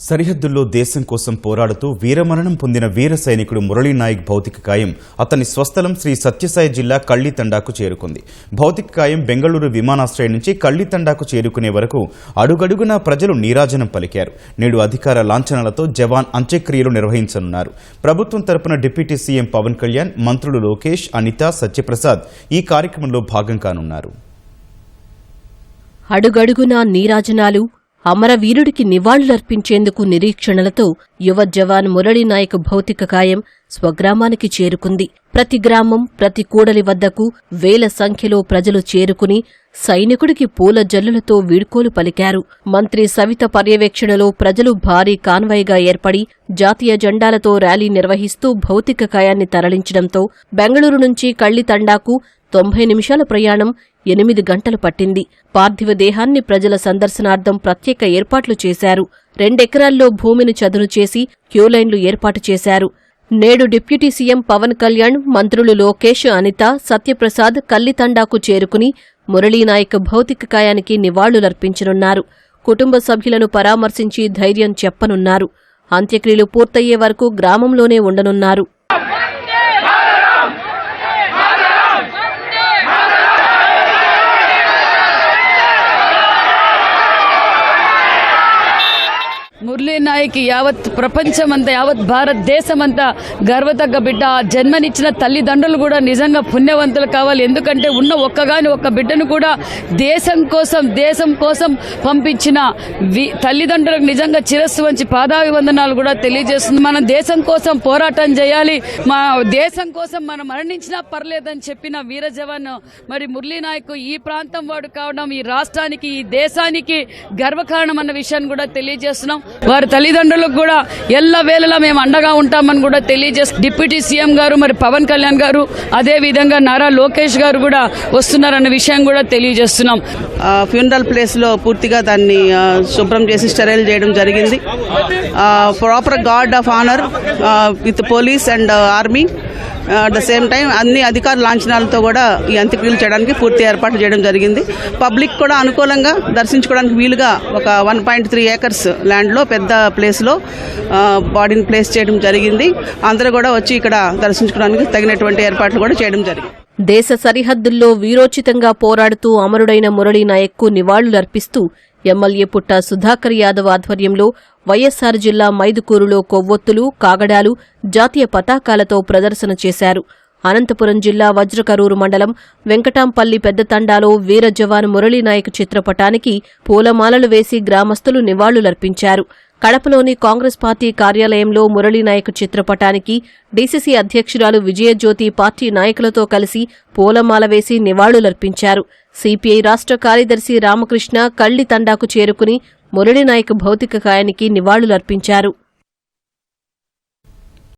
సరిహద్దుల్లో దేశం కోసం పోరాడుతూ వీరమరణం పొందిన వీర సైనికుడు మురళీ నాయక్ భౌతిక కాయం అతని స్వస్థలం శ్రీ సత్యసాయి జిల్లా కళ్లితండాకు చేరుకుంది. భౌతిక కాయం బెంగళూరు విమానాశ్రయం నుంచి కళ్లితండాకు చేరుకునే వరకు అడుగడుగునా ప్రజలు నీరాజనం పలికారు. నేడు అధికార లాంఛనాలతో జవాన్ అంత్యక్రియలు నిర్వహించనున్నారు. ప్రభుత్వం తరపున డిప్యూటీ సీఎం పవన్ కళ్యాణ్, మంత్రులు లోకేష్, అనిత, సత్యప్రసాద్ ఈ కార్యక్రమంలో భాగం కానున్నారు. అడుగడుగునా నీరాజనాలు, అమరవీరుడికి నివాళులర్పించేందుకు నిరీక్షణలతో యువ జవాన్ మురళీ నాయక్ భౌతిక కాయం స్వగ్రామానికి చేరుకుంది. ప్రతి గ్రామం, ప్రతి కూడలి వద్దకు వేల సంఖ్యలో ప్రజలు చేరుకుని సైనికుడికి పూల జల్లులతో వీడ్కోలు పలికారు. మంత్రి సవిత పర్యవేక్షణలో ప్రజలు భారీ కాన్వాయ్గా ఏర్పడి జాతీయ జెండాలతో ర్యాలీ నిర్వహిస్తూ భౌతిక కాయాన్ని తరలించడంతో బెంగళూరు నుంచి కళ్లితండాకు 90 నిమిషాల ప్రయాణం 8 గంటలు పట్టింది. పార్థివ దేహాన్ని ప్రజల సందర్శనార్థం ప్రత్యేక ఏర్పాట్లు చేశారు. 2 ఎకరాల్లో భూమిని చదును చేసి క్యూలైన్లు ఏర్పాటు చేశారు. నేడు డిప్యూటీ సీఎం పవన్ కళ్యాణ్, మంత్రులు లోకేష్, అనిత, సత్యప్రసాద్ కళ్లితండాకు చేరుకుని మురళీ నాయక్ భౌతిక కాయానికి నివాళులర్పించనున్నారు. కుటుంబ సభ్యులను పరామర్శించి ధైర్యం చెప్పనున్నారు. అంత్యక్రియలు పూర్తయ్యే వరకు గ్రామంలోనే ఉండనున్నారు. మురళీ నాయక్ యావత్ ప్రపంచమంతా, యావత్ భారతదేశమంతా గర్వతగ్గ బిడ్డ. జన్మనిచ్చిన తల్లిదండ్రులు కూడా నిజంగా పుణ్యవంతులు కావాలి. ఎందుకంటే ఉన్న ఒక్కగాని ఒక్క బిడ్డను కూడా దేశం కోసం పంపించిన తల్లిదండ్రులకు నిజంగా శిరస్సు వంచి పాదాభివందనాలు కూడా తెలియజేస్తుంది. మనం దేశం కోసం పోరాటం చేయాలి, మా దేశం కోసం మనం మరణించినా పర్లేదని చెప్పిన వీర జవాన్ మరి మురళీ నాయక్ ఈ ప్రాంతం వాడు కావడం ఈ రాష్ట్రానికి, ఈ దేశానికి గర్వకారణం అన్న విషయాన్ని కూడా తెలియజేస్తున్నాం. వారి తల్లిదండ్రులకు కూడా ఎల్లవేళలా మేము అండగా ఉంటామని కూడా తెలియజేస్తాం. డిప్యూటీ సీఎం గారు, మరి పవన్ కళ్యాణ్ గారు, అదే విధంగా నారా లోకేష్ గారు కూడా వస్తున్నారన్న విషయం కూడా తెలియజేస్తున్నాం. ఫ్యూనరల్ ప్లేస్ లో పూర్తిగా దాన్ని శుభ్రం చేసి స్టెరైల్ చేయడం జరిగింది. Proper guard of honour with police and army at the same time అన్ని అధికార లాంఛనాలతో కూడా ఈ అంత్యక్రియలు చేయడానికి పూర్తి ఏర్పాట్లు చేయడం జరిగింది. పబ్లిక్ కూడా అనుకూలంగా దర్శించుకోవడానికి వీలుగా ఒక 1.3 ఏకర్స్ ల్యాండ్లో పెద్ద ప్లేస్లో బాడీని ప్లేస్ చేయడం జరిగింది. అందరూ కూడా వచ్చి ఇక్కడ దర్శించుకోవడానికి తగినటువంటి ఏర్పాట్లు కూడా చేయడం జరిగింది. దేశ సరిహద్దుల్లో వీరోచితంగా పోరాడుతూ అమరుడైన మురళీ నాయక్కు నివాళులర్పిస్తూ ఎమ్మెల్యే పుట్ట సుధాకర్ యాదవ్ ఆధ్వర్యంలో వైఎస్సార్ జిల్లా మైదుకూరులో కొవ్వొత్తులు, కాగడాలు, జాతీయ పతాకాలతో ప్రదర్శన చేశారు. అనంతపురం జిల్లా వజ్రకరూరు మండలం వెంకటాంపల్లి పెద్దతండాలో వీర జవాన్ మురళీ నాయక్ చిత్రపటానికి పూలమాలలు వేసి గ్రామస్తులు నివాళులర్పించారు. కడపలోని కాంగ్రెస్ పార్టీ కార్యాలయంలో మురళీ నాయక్ చిత్రపటానికి డీసీసీ అధ్యక్షురాలు విజయజ్యోతి పార్టీ నాయకులతో కలిసి పూలమాల వేసి నివాళులర్పించారు. సిపిఐ రాష్ట్ర కార్యదర్శి రామకృష్ణ కళ్లితండాకు చేరుకుని మురళీ నాయక్ భౌతిక కాయానికి నివాళులర్పించారు.